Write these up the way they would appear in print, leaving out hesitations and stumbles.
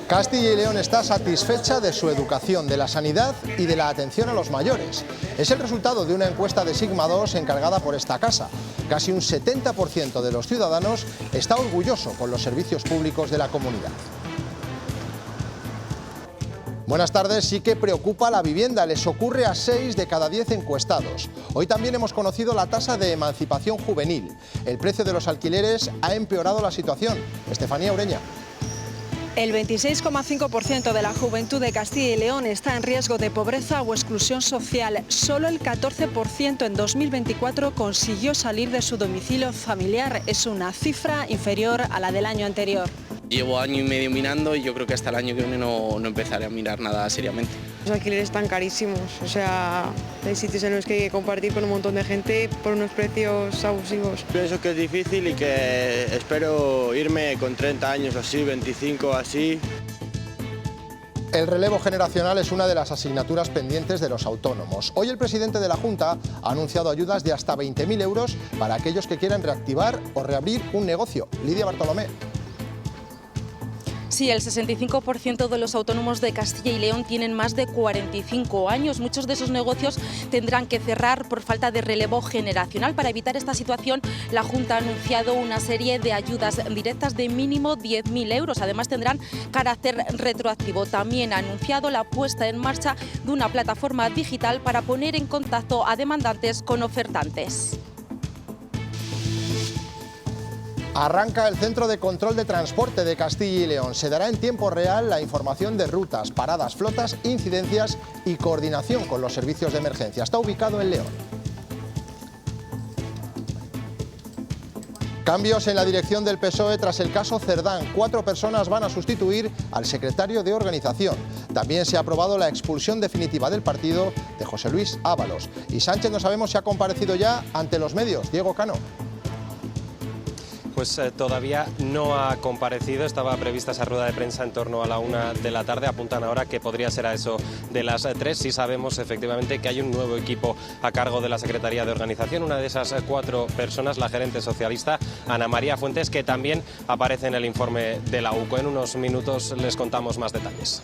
Castilla y León está satisfecha de su educación, de la sanidad y de la atención a los mayores. Es el resultado de una encuesta de Sigma 2 encargada por esta casa. Casi un 70% de los ciudadanos está orgulloso con los servicios públicos de la comunidad. Buenas tardes. Sí que preocupa la vivienda, les ocurre a 6 de cada 10 encuestados. Hoy también hemos conocido la tasa de emancipación juvenil. El precio de los alquileres ha empeorado la situación. Estefanía Ureña. El 26,5% de la juventud de Castilla y León está en riesgo de pobreza o exclusión social. Solo el 14% en 2024 consiguió salir de su domicilio familiar. Es una cifra inferior a la del año anterior. Llevo año y medio mirando y yo creo que hasta el año que viene no empezaré a mirar nada seriamente. Los alquileres están carísimos, o sea, hay sitios en los que hay que compartir con un montón de gente por unos precios abusivos. Pienso que es difícil y que espero irme con 30 años así, 25 así. El relevo generacional es una de las asignaturas pendientes de los autónomos. Hoy el presidente de la Junta ha anunciado ayudas de hasta 20.000 euros para aquellos que quieran reactivar o reabrir un negocio. Lidia Bartolomé. Sí, el 65% de los autónomos de Castilla y León tienen más de 45 años. Muchos de esos negocios tendrán que cerrar por falta de relevo generacional. Para evitar esta situación, la Junta ha anunciado una serie de ayudas directas de mínimo 10.000 euros. Además, tendrán carácter retroactivo. También ha anunciado la puesta en marcha de una plataforma digital para poner en contacto a demandantes con ofertantes. Arranca el Centro de Control de Transporte de Castilla y León. Se dará en tiempo real la información de rutas, paradas, flotas, incidencias y coordinación con los servicios de emergencia. Está ubicado en León. Cambios en la dirección del PSOE tras el caso Cerdán. 4 personas van a sustituir al secretario de organización. También se ha aprobado la expulsión definitiva del partido de José Luis Ábalos. Y Sánchez no sabemos si ha comparecido ya ante los medios. Diego Cano. Pues todavía no ha comparecido, estaba prevista esa rueda de prensa en torno a la 1 de la tarde, apuntan ahora que podría ser a eso de las 3, sí sabemos efectivamente que hay un nuevo equipo a cargo de la Secretaría de Organización, una de esas 4 personas, la gerente socialista Ana María Fuentes, que también aparece en el informe de la UCO. En unos minutos les contamos más detalles.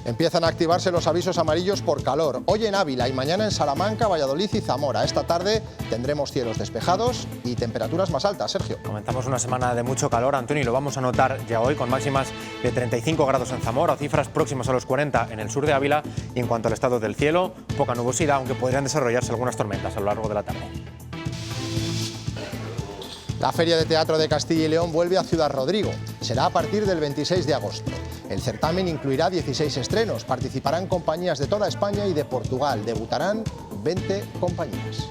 Empiezan a activarse los avisos amarillos por calor. Hoy en Ávila y mañana en Salamanca, Valladolid y Zamora. Esta tarde tendremos cielos despejados y temperaturas más altas. Sergio. Comenzamos una semana de mucho calor, Antonio, y lo vamos a notar ya hoy con máximas de 35 grados en Zamora o cifras próximas a los 40 en el sur de Ávila. Y en cuanto al estado del cielo, poca nubosidad, aunque podrían desarrollarse algunas tormentas a lo largo de la tarde. La Feria de Teatro de Castilla y León vuelve a Ciudad Rodrigo. Será a partir del 26 de agosto. El certamen incluirá 16 estrenos. Participarán compañías de toda España y de Portugal. Debutarán 20 compañías.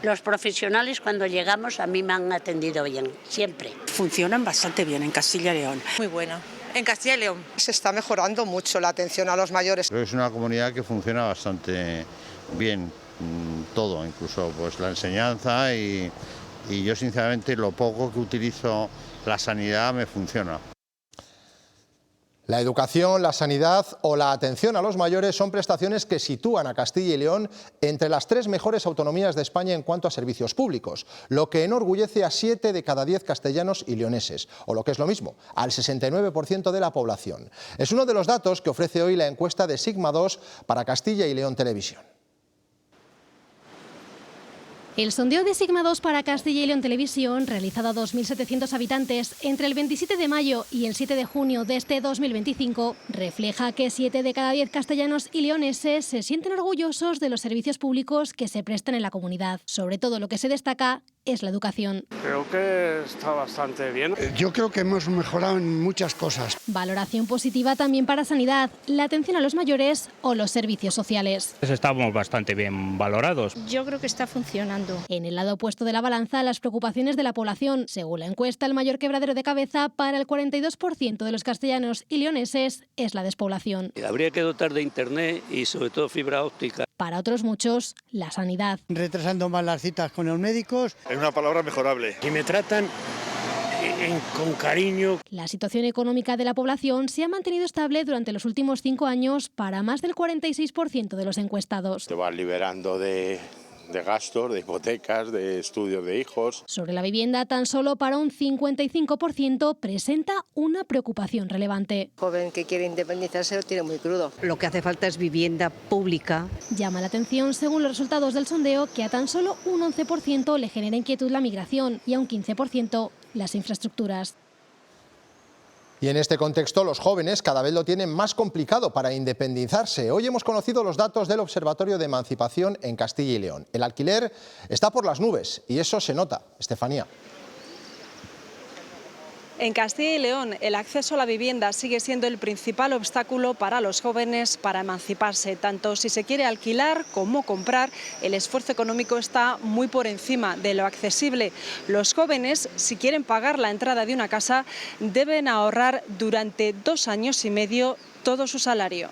Los profesionales cuando llegamos a mí me han atendido bien, siempre. Funcionan bastante bien en Castilla y León. Muy buena. En Castilla y León se está mejorando mucho la atención a los mayores. Creo que es una comunidad que funciona bastante bien, todo, incluso pues la enseñanza y yo sinceramente lo poco que utilizo la sanidad me funciona. La educación, la sanidad o la atención a los mayores son prestaciones que sitúan a Castilla y León entre las 3 mejores autonomías de España en cuanto a servicios públicos, lo que enorgullece a 7 de cada 10 castellanos y leoneses, o lo que es lo mismo, al 69% de la población. Es uno de los datos que ofrece hoy la encuesta de Sigma 2 para Castilla y León Televisión. El sondeo de Sigma 2 para Castilla y León Televisión, realizado a 2.700 habitantes entre el 27 de mayo y el 7 de junio de este 2025, refleja que 7 de cada 10 castellanos y leoneses se sienten orgullosos de los servicios públicos que se prestan en la comunidad. Sobre todo lo que se destaca es la educación. Creo que está bastante bien. Yo creo que hemos mejorado en muchas cosas. Valoración positiva también para sanidad, la atención a los mayores o los servicios sociales. Estamos bastante bien valorados. Yo creo que está funcionando. En el lado opuesto de la balanza, las preocupaciones de la población. Según la encuesta, el mayor quebradero de cabeza para el 42% de los castellanos y leoneses es la despoblación. Habría que dotar de internet y sobre todo fibra óptica. Para otros muchos, la sanidad. Retrasando más las citas con los médicos. Es una palabra mejorable. Y me tratan con cariño. La situación económica de la población se ha mantenido estable durante los últimos 5 años para más del 46% de los encuestados. Te vas liberando de gastos, de hipotecas, de estudios de hijos. Sobre la vivienda, tan solo para un 55% presenta una preocupación relevante. Joven que quiere independizarse lo tiene muy crudo. Lo que hace falta es vivienda pública. Llama la atención, según los resultados del sondeo, que a tan solo un 11% le genera inquietud la migración y a un 15% las infraestructuras. Y en este contexto, los jóvenes cada vez lo tienen más complicado para independizarse. Hoy hemos conocido los datos del Observatorio de Emancipación en Castilla y León. El alquiler está por las nubes y eso se nota. Estefanía. En Castilla y León, el acceso a la vivienda sigue siendo el principal obstáculo para los jóvenes para emanciparse. Tanto si se quiere alquilar como comprar, el esfuerzo económico está muy por encima de lo accesible. Los jóvenes, si quieren pagar la entrada de una casa, deben ahorrar durante 2 años y medio todo su salario.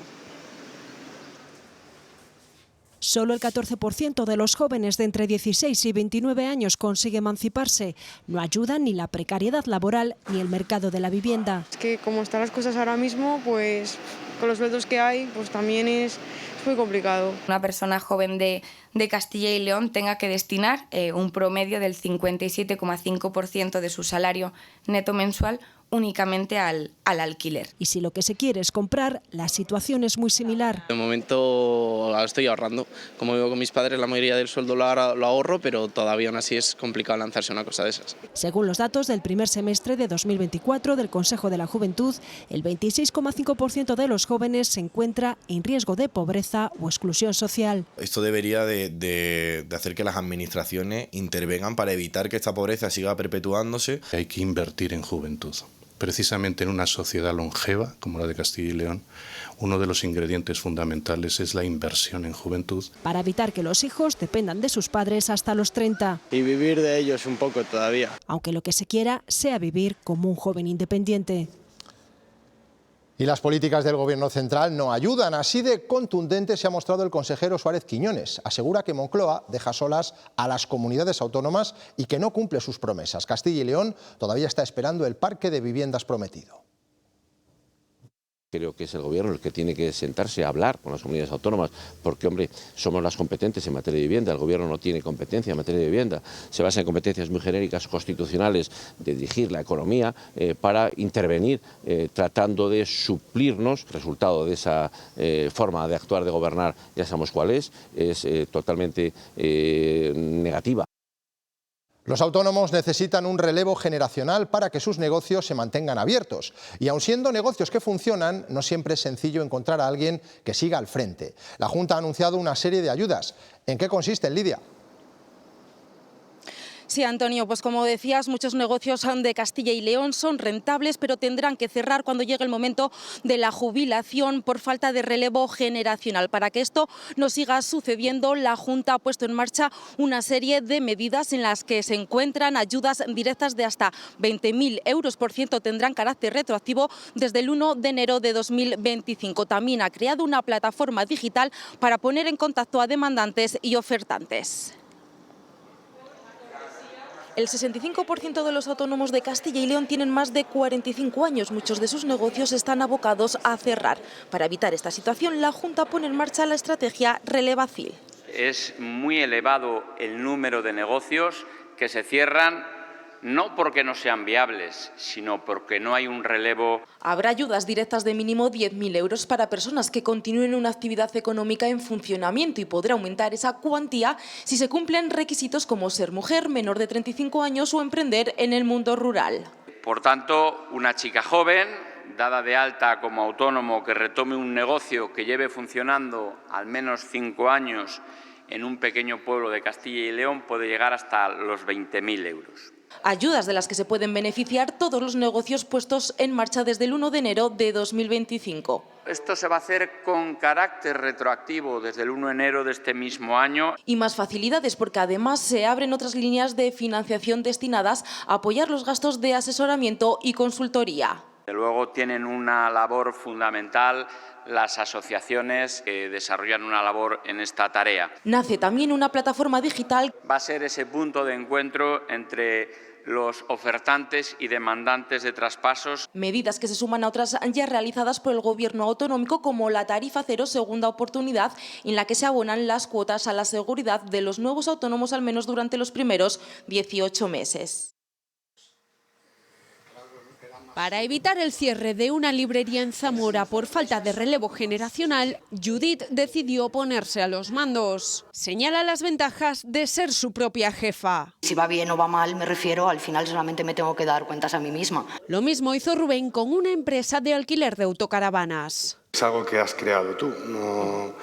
Solo el 14% de los jóvenes de entre 16 y 29 años consigue emanciparse. No ayudan ni la precariedad laboral ni el mercado de la vivienda. Es que como están las cosas ahora mismo, pues con los sueldos que hay, pues también es muy complicado. Una persona joven de Castilla y León tenga que destinar un promedio del 57,5% de su salario neto mensual únicamente al alquiler. Y si lo que se quiere es comprar, la situación es muy similar. De momento estoy ahorrando. Como vivo con mis padres, la mayoría del sueldo lo ahorro, pero todavía aún así es complicado lanzarse una cosa de esas. Según los datos del primer semestre de 2024 del Consejo de la Juventud, el 26,5% de los jóvenes se encuentra en riesgo de pobreza o exclusión social. Esto debería de hacer que las administraciones intervengan para evitar que esta pobreza siga perpetuándose. Hay que invertir en juventud. Precisamente en una sociedad longeva como la de Castilla y León, uno de los ingredientes fundamentales es la inversión en juventud. Para evitar que los hijos dependan de sus padres hasta los 30. Y vivir de ellos un poco todavía. Aunque lo que se quiera sea vivir como un joven independiente. Y las políticas del Gobierno central no ayudan. Así de contundente se ha mostrado el consejero Suárez Quiñones. Asegura que Moncloa deja solas a las comunidades autónomas y que no cumple sus promesas. Castilla y León todavía está esperando el parque de viviendas prometido. Creo que es el Gobierno el que tiene que sentarse a hablar con las comunidades autónomas, porque, hombre, somos las competentes en materia de vivienda. El Gobierno no tiene competencia en materia de vivienda. Se basa en competencias muy genéricas, constitucionales, de dirigir la economía para intervenir, tratando de suplirnos. El resultado de esa forma de actuar, de gobernar, ya sabemos cuál es totalmente negativa. Los autónomos necesitan un relevo generacional para que sus negocios se mantengan abiertos. Y aun siendo negocios que funcionan, no siempre es sencillo encontrar a alguien que siga al frente. La Junta ha anunciado una serie de ayudas. ¿En qué consisten, Lidia? Sí, Antonio, pues como decías, muchos negocios de Castilla y León son rentables, pero tendrán que cerrar cuando llegue el momento de la jubilación por falta de relevo generacional. Para que esto no siga sucediendo, la Junta ha puesto en marcha una serie de medidas en las que se encuentran ayudas directas de hasta 20.000 euros. Por ciento tendrán carácter retroactivo desde el 1 de enero de 2025. También ha creado una plataforma digital para poner en contacto a demandantes y ofertantes. El 65% de los autónomos de Castilla y León tienen más de 45 años. Muchos de sus negocios están abocados a cerrar. Para evitar esta situación, la Junta pone en marcha la estrategia Relevacil. Es muy elevado el número de negocios que se cierran, no porque no sean viables, sino porque no hay un relevo. Habrá ayudas directas de mínimo 10.000 euros para personas que continúen una actividad económica en funcionamiento y podrá aumentar esa cuantía si se cumplen requisitos como ser mujer, menor de 35 años o emprender en el mundo rural. Por tanto, una chica joven, dada de alta como autónomo, que retome un negocio que lleve funcionando al menos 5 años en un pequeño pueblo de Castilla y León, puede llegar hasta los 20.000 euros. Ayudas de las que se pueden beneficiar todos los negocios puestos en marcha desde el 1 de enero de 2025. Esto se va a hacer con carácter retroactivo desde el 1 de enero de este mismo año. Y más facilidades porque además se abren otras líneas de financiación destinadas a apoyar los gastos de asesoramiento y consultoría. Luego tienen una labor fundamental las asociaciones que desarrollan una labor en esta tarea. Nace también una plataforma digital. Va a ser ese punto de encuentro entre los ofertantes y demandantes de traspasos. Medidas que se suman a otras ya realizadas por el Gobierno autonómico, como la tarifa cero segunda oportunidad, en la que se abonan las cuotas a la seguridad de los nuevos autónomos al menos durante los primeros 18 meses. Para evitar el cierre de una librería en Zamora por falta de relevo generacional, Judith decidió ponerse a los mandos. Señala las ventajas de ser su propia jefa. Si va bien o va mal, me refiero, al final solamente me tengo que dar cuentas a mí misma. Lo mismo hizo Rubén con una empresa de alquiler de autocaravanas. Es algo que has creado tú, no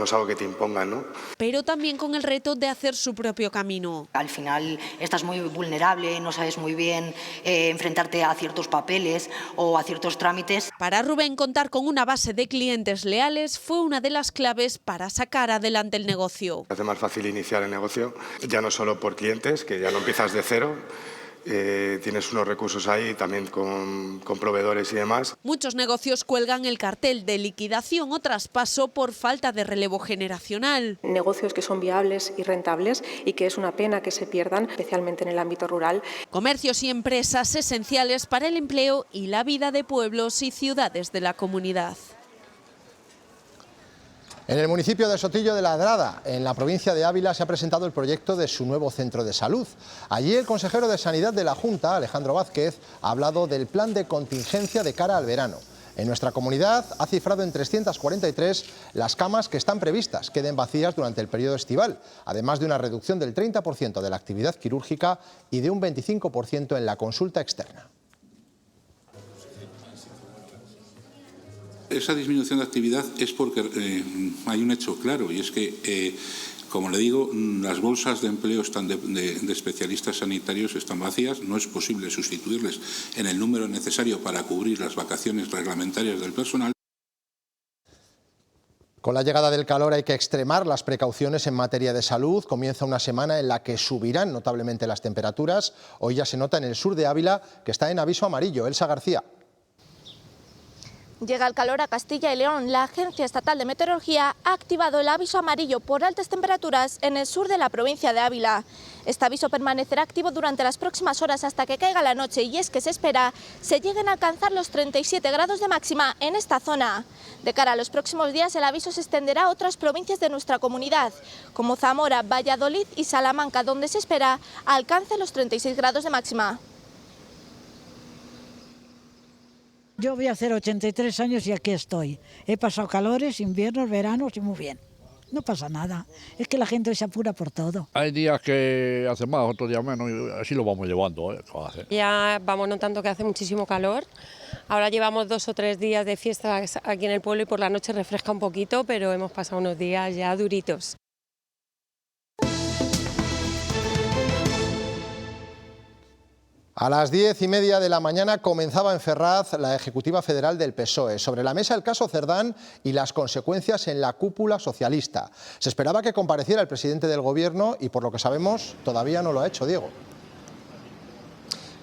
es algo que te impongan, ¿no? Pero también con el reto de hacer su propio camino. Al final estás muy vulnerable, no sabes muy bien enfrentarte a ciertos papeles o a ciertos trámites. Para Rubén, contar con una base de clientes leales fue una de las claves para sacar adelante el negocio. Hace más fácil iniciar el negocio, ya no solo por clientes, que ya no empiezas de cero. Tienes unos recursos ahí también con proveedores y demás. Muchos negocios cuelgan el cartel de liquidación o traspaso por falta de relevo generacional. Negocios que son viables y rentables y que es una pena que se pierdan, especialmente en el ámbito rural. Comercios y empresas esenciales para el empleo y la vida de pueblos y ciudades de la comunidad. En el municipio de Sotillo de Ladrada, en la provincia de Ávila, se ha presentado el proyecto de su nuevo centro de salud. Allí el consejero de Sanidad de la Junta, Alejandro Vázquez, ha hablado del plan de contingencia de cara al verano. En nuestra comunidad ha cifrado en 343 las camas que están previstas queden vacías durante el periodo estival, además de una reducción del 30% de la actividad quirúrgica y de un 25% en la consulta externa. Esa disminución de actividad es porque hay un hecho claro, y es que, como le digo, las bolsas de empleo de especialistas sanitarios están vacías, no es posible sustituirles en el número necesario para cubrir las vacaciones reglamentarias del personal. Con la llegada del calor hay que extremar las precauciones en materia de salud. Comienza una semana en la que subirán notablemente las temperaturas. Hoy ya se nota en el sur de Ávila, que está en aviso amarillo. Elsa García. Llega el calor a Castilla y León. La Agencia Estatal de Meteorología ha activado el aviso amarillo por altas temperaturas en el sur de la provincia de Ávila. Este aviso permanecerá activo durante las próximas horas hasta que caiga la noche, y es que se espera se lleguen a alcanzar los 37 grados de máxima en esta zona. De cara a los próximos días, el aviso se extenderá a otras provincias de nuestra comunidad, como Zamora, Valladolid y Salamanca, donde se espera alcance los 36 grados de máxima. Yo voy a hacer 83 años y aquí estoy. He pasado calores, inviernos, veranos y muy bien. No pasa nada. Es que la gente se apura por todo. Hay días que hace más, otros días menos, y así lo vamos llevando. Ya vamos notando que hace muchísimo calor. Ahora llevamos 2 o 3 días de fiesta aquí en el pueblo y por la noche refresca un poquito, pero hemos pasado unos días ya duritos. A las 10:30 de la mañana comenzaba en Ferraz la Ejecutiva Federal del PSOE. Sobre la mesa el caso Cerdán y las consecuencias en la cúpula socialista. Se esperaba que compareciera el presidente del Gobierno y, por lo que sabemos, todavía no lo ha hecho, Diego.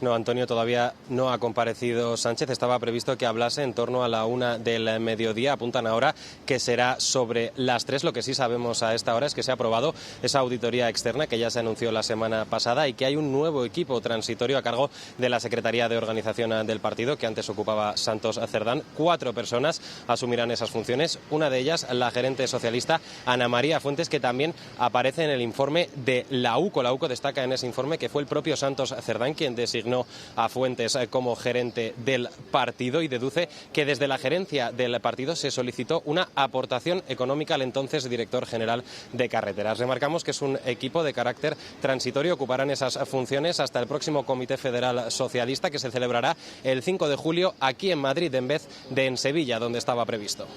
No, Antonio, todavía no ha comparecido Sánchez. Estaba previsto que hablase en torno a la 1 del mediodía. Apuntan ahora que será sobre las 3. Lo que sí sabemos a esta hora es que se ha aprobado esa auditoría externa que ya se anunció la semana pasada y que hay un nuevo equipo transitorio a cargo de la Secretaría de Organización del partido que antes ocupaba Santos Cerdán. 4 personas asumirán esas funciones. Una de ellas, la gerente socialista Ana María Fuentes, que también aparece en el informe de la UCO. La UCO destaca en ese informe que fue el propio Santos Cerdán quien designó a Fuentes como gerente del partido y deduce que desde la gerencia del partido se solicitó una aportación económica al entonces director general de Carreteras. Remarcamos que es un equipo de carácter transitorio, ocuparán esas funciones hasta el próximo Comité Federal Socialista que se celebrará el 5 de julio aquí en Madrid en vez de en Sevilla, donde estaba previsto.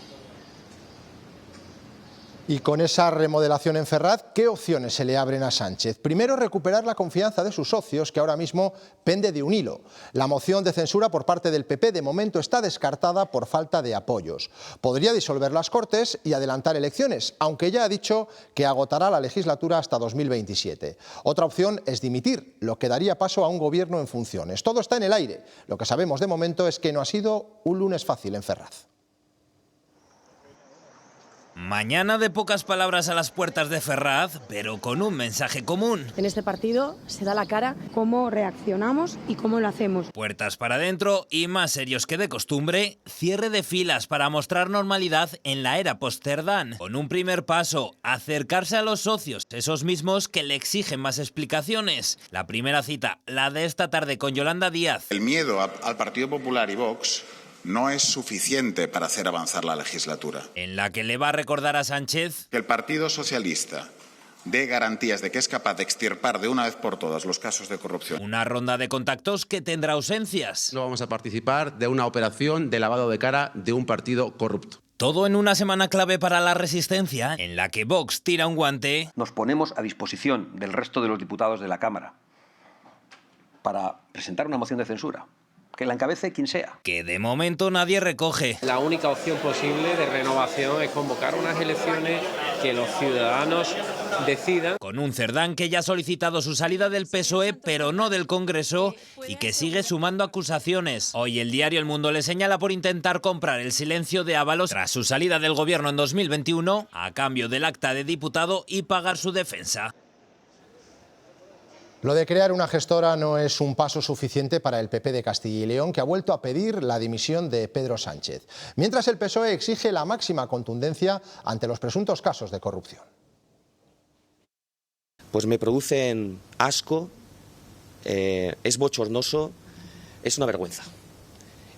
Y con esa remodelación en Ferraz, ¿qué opciones se le abren a Sánchez? Primero, recuperar la confianza de sus socios, que ahora mismo pende de un hilo. La moción de censura por parte del PP de momento está descartada por falta de apoyos. Podría disolver las Cortes y adelantar elecciones, aunque ya ha dicho que agotará la legislatura hasta 2027. Otra opción es dimitir, lo que daría paso a un gobierno en funciones. Todo está en el aire. Lo que sabemos de momento es que no ha sido un lunes fácil en Ferraz. Mañana de pocas palabras a las puertas de Ferraz, pero con un mensaje común. En este partido se da la cara cómo reaccionamos y cómo lo hacemos. Puertas para adentro y más serios que de costumbre, cierre de filas para mostrar normalidad en la era post-Cerdán. Con un primer paso, acercarse a los socios, esos mismos que le exigen más explicaciones. La primera cita, la de esta tarde con Yolanda Díaz. El miedo al Partido Popular y Vox no es suficiente para hacer avanzar la legislatura. En la que le va a recordar a Sánchez que el Partido Socialista dé garantías de que es capaz de extirpar de una vez por todas los casos de corrupción. Una ronda de contactos que tendrá ausencias. No vamos a participar de una operación de lavado de cara de un partido corrupto. Todo en una semana clave para la resistencia, en la que Vox tira un guante. Nos ponemos a disposición del resto de los diputados de la Cámara para presentar una moción de censura. Que la encabece quien sea. Que de momento nadie recoge. La única opción posible de renovación es convocar unas elecciones que los ciudadanos decidan. Con un Cerdán que ya ha solicitado su salida del PSOE, pero no del Congreso, y que sigue sumando acusaciones. Hoy el diario El Mundo le señala por intentar comprar el silencio de Ábalos tras su salida del gobierno en 2021, a cambio del acta de diputado y pagar su defensa. Lo de crear una gestora no es un paso suficiente para el PP de Castilla y León, que ha vuelto a pedir la dimisión de Pedro Sánchez, mientras el PSOE exige la máxima contundencia ante los presuntos casos de corrupción. Pues me producen asco, es bochornoso, es una vergüenza.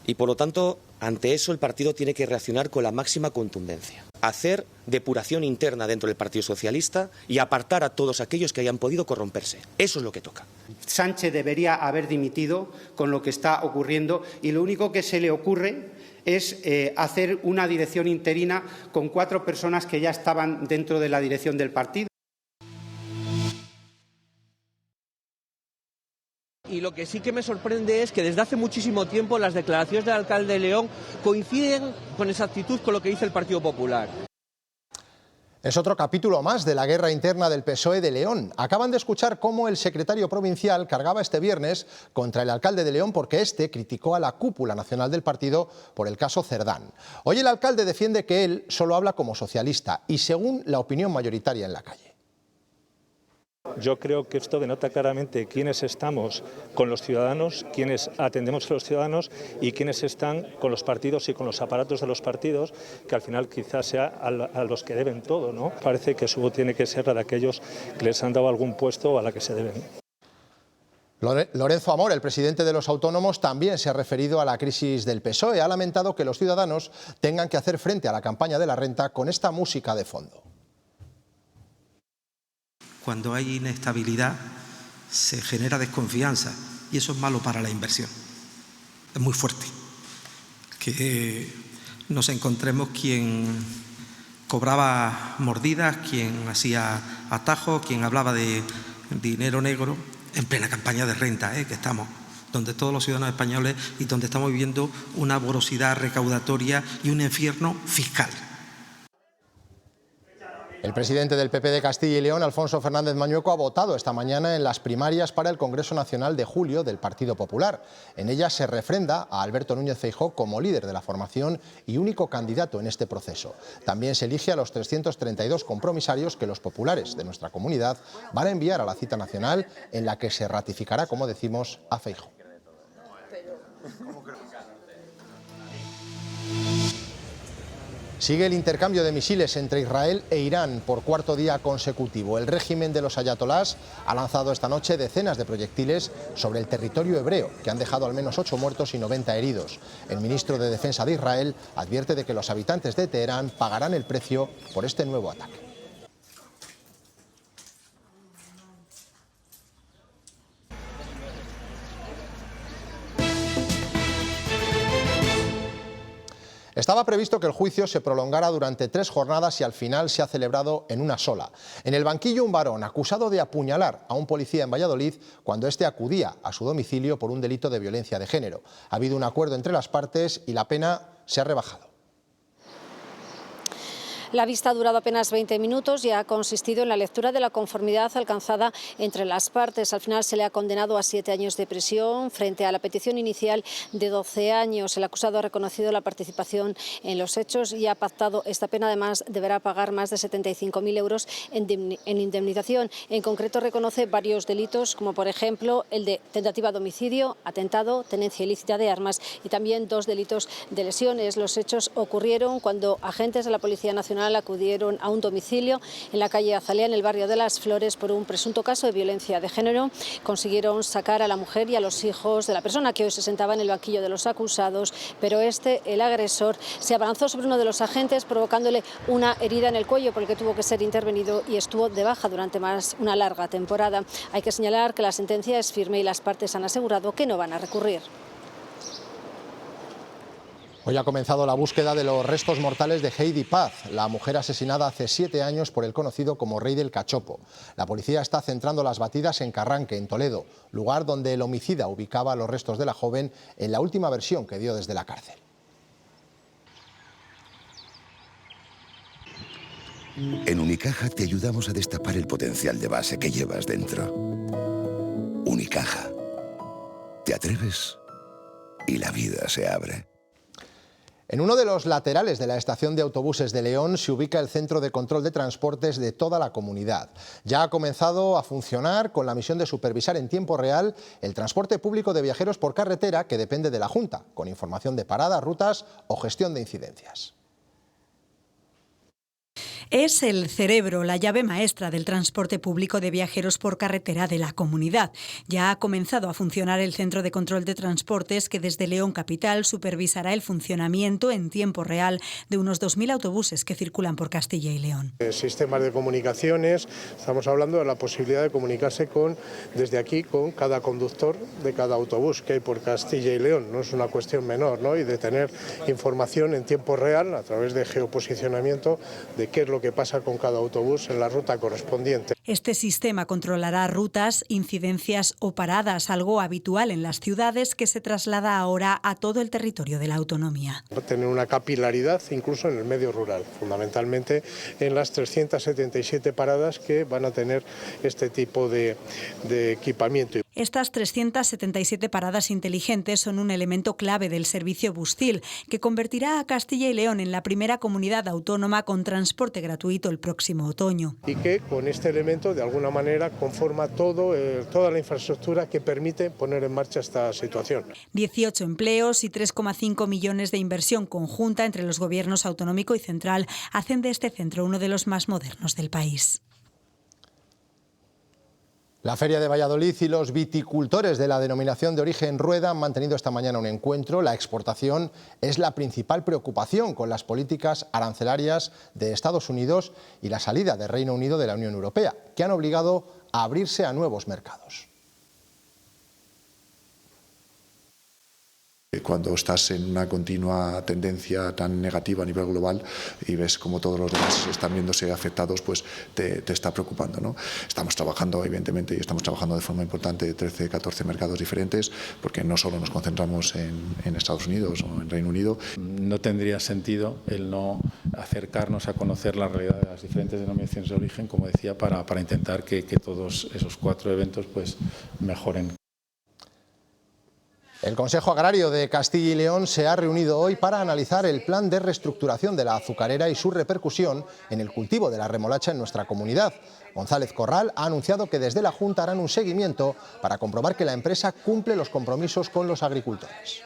Y por lo tanto, ante eso el partido tiene que reaccionar con la máxima contundencia. Hacer depuración interna dentro del Partido Socialista y apartar a todos aquellos que hayan podido corromperse. Eso es lo que toca. Sánchez debería haber dimitido con lo que está ocurriendo y lo único que se le ocurre es hacer una dirección interina con 4 personas que ya estaban dentro de la dirección del partido. Y lo que sí que me sorprende es que desde hace muchísimo tiempo las declaraciones del alcalde de León coinciden con exactitud con lo que dice el Partido Popular. Es otro capítulo más de la guerra interna del PSOE de León. Acaban de escuchar cómo el secretario provincial cargaba este viernes contra el alcalde de León porque este criticó a la cúpula nacional del partido por el caso Cerdán. Hoy el alcalde defiende que él solo habla como socialista y según la opinión mayoritaria en la calle. Yo creo que esto denota claramente quiénes estamos con los ciudadanos, quiénes atendemos a los ciudadanos y quiénes están con los partidos y con los aparatos de los partidos, que al final quizás sea a los que deben todo, ¿no? Parece que eso tiene que ser la de aquellos que les han dado algún puesto a la que se deben. Lorenzo Amor, el presidente de los autónomos, también se ha referido a la crisis del PSOE. Ha lamentado que los ciudadanos tengan que hacer frente a la campaña de la renta con esta música de fondo. Cuando hay inestabilidad se genera desconfianza y eso es malo para la inversión. Es muy fuerte que nos encontremos quien cobraba mordidas, quien hacía atajos, quien hablaba de dinero negro en plena campaña de renta, que estamos, donde todos los ciudadanos españoles y donde estamos viviendo una voracidad recaudatoria y un infierno fiscal. El presidente del PP de Castilla y León, Alfonso Fernández Mañueco, ha votado esta mañana en las primarias para el Congreso Nacional de julio del Partido Popular. En ellas se refrenda a Alberto Núñez Feijóo como líder de la formación y único candidato en este proceso. También se elige a los 332 compromisarios que los populares de nuestra comunidad van a enviar a la cita nacional en la que se ratificará, como decimos, a Feijóo. Sigue el intercambio de misiles entre Israel e Irán por cuarto día consecutivo. El régimen de los ayatolás ha lanzado esta noche decenas de proyectiles sobre el territorio hebreo, que han dejado al menos 8 muertos y 90 heridos. El ministro de Defensa de Israel advierte de que los habitantes de Teherán pagarán el precio por este nuevo ataque. Estaba previsto que el juicio se prolongara durante 3 jornadas y al final se ha celebrado en una sola. En el banquillo un varón acusado de apuñalar a un policía en Valladolid cuando éste acudía a su domicilio por un delito de violencia de género. Ha habido un acuerdo entre las partes y la pena se ha rebajado. La vista ha durado apenas 20 minutos y ha consistido en la lectura de la conformidad alcanzada entre las partes. Al final se le ha condenado a 7 años de prisión frente a la petición inicial de 12 años. El acusado ha reconocido la participación en los hechos y ha pactado esta pena. Además, deberá pagar más de 75.000 euros en indemnización. En concreto, reconoce varios delitos, como por ejemplo el de tentativa de homicidio, atentado, tenencia ilícita de armas y también 2 delitos de lesiones. Los hechos ocurrieron cuando agentes de la Policía Nacional acudieron a un domicilio en la calle Azalea, en el barrio de Las Flores, por un presunto caso de violencia de género. Consiguieron sacar a la mujer y a los hijos de la persona que hoy se sentaba en el banquillo de los acusados, pero el agresor, se abalanzó sobre uno de los agentes provocándole una herida en el cuello por el que tuvo que ser intervenido y estuvo de baja durante una larga temporada. Hay que señalar que la sentencia es firme y las partes han asegurado que no van a recurrir. Hoy ha comenzado la búsqueda de los restos mortales de Heidi Paz, la mujer asesinada hace 7 años por el conocido como Rey del Cachopo. La policía está centrando las batidas en Carranque, en Toledo, lugar donde el homicida ubicaba los restos de la joven en la última versión que dio desde la cárcel. En Unicaja te ayudamos a destapar el potencial de base que llevas dentro. Unicaja. Te atreves y la vida se abre. En uno de los laterales de la estación de autobuses de León se ubica el centro de control de transportes de toda la comunidad. Ya ha comenzado a funcionar con la misión de supervisar en tiempo real el transporte público de viajeros por carretera que depende de la Junta, con información de paradas, rutas o gestión de incidencias. Es el cerebro, la llave maestra del transporte público de viajeros por carretera de la comunidad. Ya ha comenzado a funcionar el Centro de Control de Transportes que desde León Capital supervisará el funcionamiento en tiempo real de unos 2.000 autobuses que circulan por Castilla y León. Sistemas de comunicaciones, estamos hablando de la posibilidad de comunicarse desde aquí con cada conductor de cada autobús que hay por Castilla y León. No es una cuestión menor, ¿no? Y de tener información en tiempo real a través de geoposicionamiento de qué es lo que pasa con cada autobús en la ruta correspondiente. Este sistema controlará rutas, incidencias o paradas, algo habitual en las ciudades que se traslada ahora a todo el territorio de la autonomía. Tener una capilaridad incluso en el medio rural, fundamentalmente en las 377 paradas que van a tener este tipo de equipamiento. Estas 377 paradas inteligentes son un elemento clave del servicio Bustil, que convertirá a Castilla y León en la primera comunidad autónoma con transporte gratuito el próximo otoño. Y que con este elemento de alguna manera conforma toda la infraestructura que permite poner en marcha esta situación. 18 empleos y 3,5 millones de inversión conjunta entre los gobiernos autonómico y central hacen de este centro uno de los más modernos del país. La Feria de Valladolid y los viticultores de la denominación de origen Rueda han mantenido esta mañana un encuentro. La exportación es la principal preocupación con las políticas arancelarias de Estados Unidos y la salida del Reino Unido de la Unión Europea, que han obligado a abrirse a nuevos mercados. Cuando estás en una continua tendencia tan negativa a nivel global y ves como todos los demás están viéndose afectados, pues te está preocupando, ¿no? Estamos trabajando, evidentemente, y estamos trabajando de forma importante 13, 14 mercados diferentes, porque no solo nos concentramos en Estados Unidos o en Reino Unido. No tendría sentido el no acercarnos a conocer la realidad de las diferentes denominaciones de origen, como decía, para intentar que todos esos 4 eventos pues mejoren. El Consejo Agrario de Castilla y León se ha reunido hoy para analizar el plan de reestructuración de la azucarera y su repercusión en el cultivo de la remolacha en nuestra comunidad. González Corral ha anunciado que desde la Junta harán un seguimiento para comprobar que la empresa cumple los compromisos con los agricultores.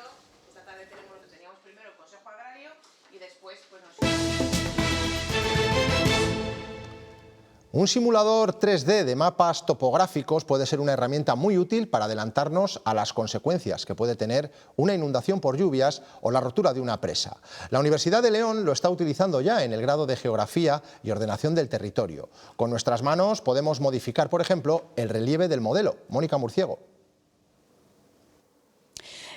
Un simulador 3D de mapas topográficos puede ser una herramienta muy útil para adelantarnos a las consecuencias que puede tener una inundación por lluvias o la rotura de una presa. La Universidad de León lo está utilizando ya en el grado de Geografía y Ordenación del Territorio. Con nuestras manos podemos modificar, por ejemplo, el relieve del modelo. Mónica Murciego.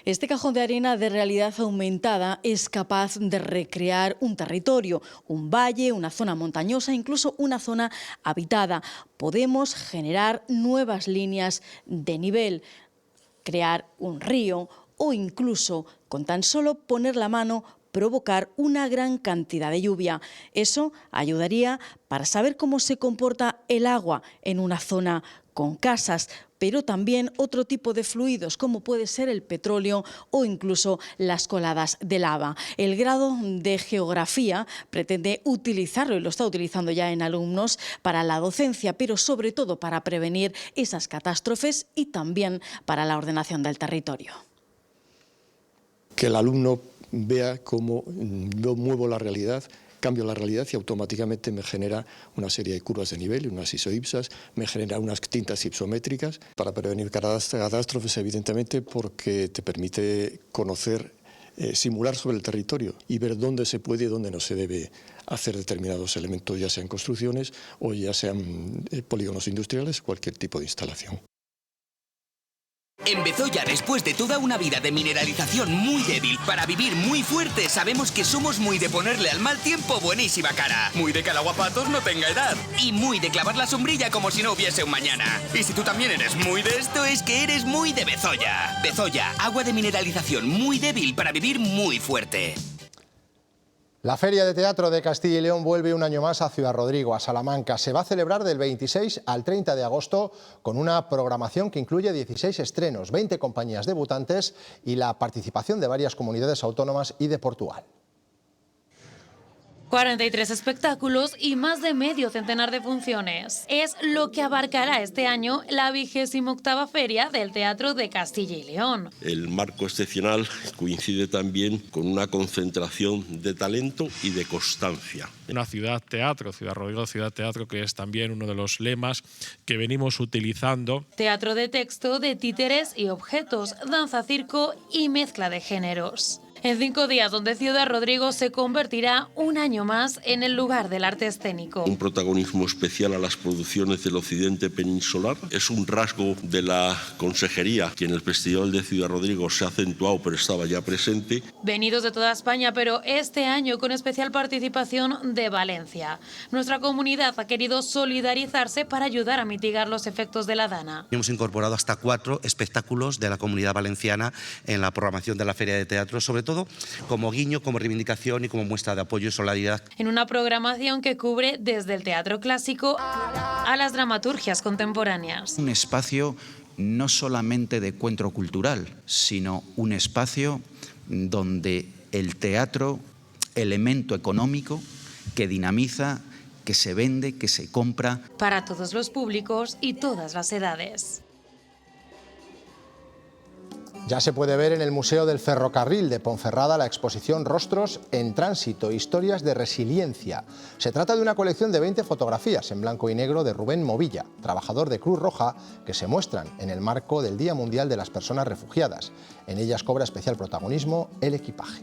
Este cajón de arena de realidad aumentada es capaz de recrear un territorio, un valle, una zona montañosa, incluso una zona habitada. Podemos generar nuevas líneas de nivel, crear un río o incluso, con tan solo poner la mano, provocar una gran cantidad de lluvia. Eso ayudaría para saber cómo se comporta el agua en una zona con casas, pero también otro tipo de fluidos como puede ser el petróleo o incluso las coladas de lava. El grado de geografía pretende utilizarlo, y lo está utilizando ya en alumnos, para la docencia, pero sobre todo para prevenir esas catástrofes y también para la ordenación del territorio. Que el alumno vea cómo yo muevo la realidad, cambio la realidad y automáticamente me genera una serie de curvas de nivel, unas isoipsas, me genera unas tintas ipsométricas para prevenir catástrofes, evidentemente, porque te permite conocer, simular sobre el territorio y ver dónde se puede y dónde no se debe hacer determinados elementos, ya sean construcciones o ya sean polígonos industriales, cualquier tipo de instalación. En Bezoya, después de toda una vida de mineralización muy débil para vivir muy fuerte, sabemos que somos muy de ponerle al mal tiempo buenísima cara, muy de que el aguapatos no tenga edad y muy de clavar la sombrilla como si no hubiese un mañana. Y si tú también eres muy de esto, es que eres muy de Bezoya. Bezoya, agua de mineralización muy débil para vivir muy fuerte. La Feria de Teatro de Castilla y León vuelve un año más a Ciudad Rodrigo, a Salamanca. Se va a celebrar del 26 al 30 de agosto con una programación que incluye 16 estrenos, 20 compañías debutantes y la participación de varias comunidades autónomas y de Portugal. 43 espectáculos y más de medio centenar de funciones. Es lo que abarcará este año la 28ª Feria del Teatro de Castilla y León. El marco excepcional coincide también con una concentración de talento y de constancia. Una ciudad teatro, Ciudad Rodrigo, ciudad teatro, que es también uno de los lemas que venimos utilizando. Teatro de texto, de títeres y objetos, danza, circo y mezcla de géneros. En 5 días, donde Ciudad Rodrigo se convertirá un año más en el lugar del arte escénico. Un protagonismo especial a las producciones del occidente peninsular. Es un rasgo de la consejería que en el Festival de Ciudad Rodrigo se ha acentuado, pero estaba ya presente. Venidos de toda España, pero este año con especial participación de Valencia. Nuestra comunidad ha querido solidarizarse para ayudar a mitigar los efectos de la dana. Hemos incorporado hasta 4 espectáculos de la Comunidad Valenciana en la programación de la Feria de Teatro, sobre todo como guiño, como reivindicación y como muestra de apoyo y solidaridad. En una programación que cubre desde el teatro clásico a las dramaturgias contemporáneas. Un espacio no solamente de encuentro cultural, sino un espacio donde el teatro, elemento económico que dinamiza, que se vende, que se compra. Para todos los públicos y todas las edades. Ya se puede ver en el Museo del Ferrocarril de Ponferrada la exposición Rostros en Tránsito, historias de resiliencia. Se trata de una colección de 20 fotografías en blanco y negro de Rubén Movilla, trabajador de Cruz Roja, que se muestran en el marco del Día Mundial de las Personas Refugiadas. En ellas cobra especial protagonismo el equipaje.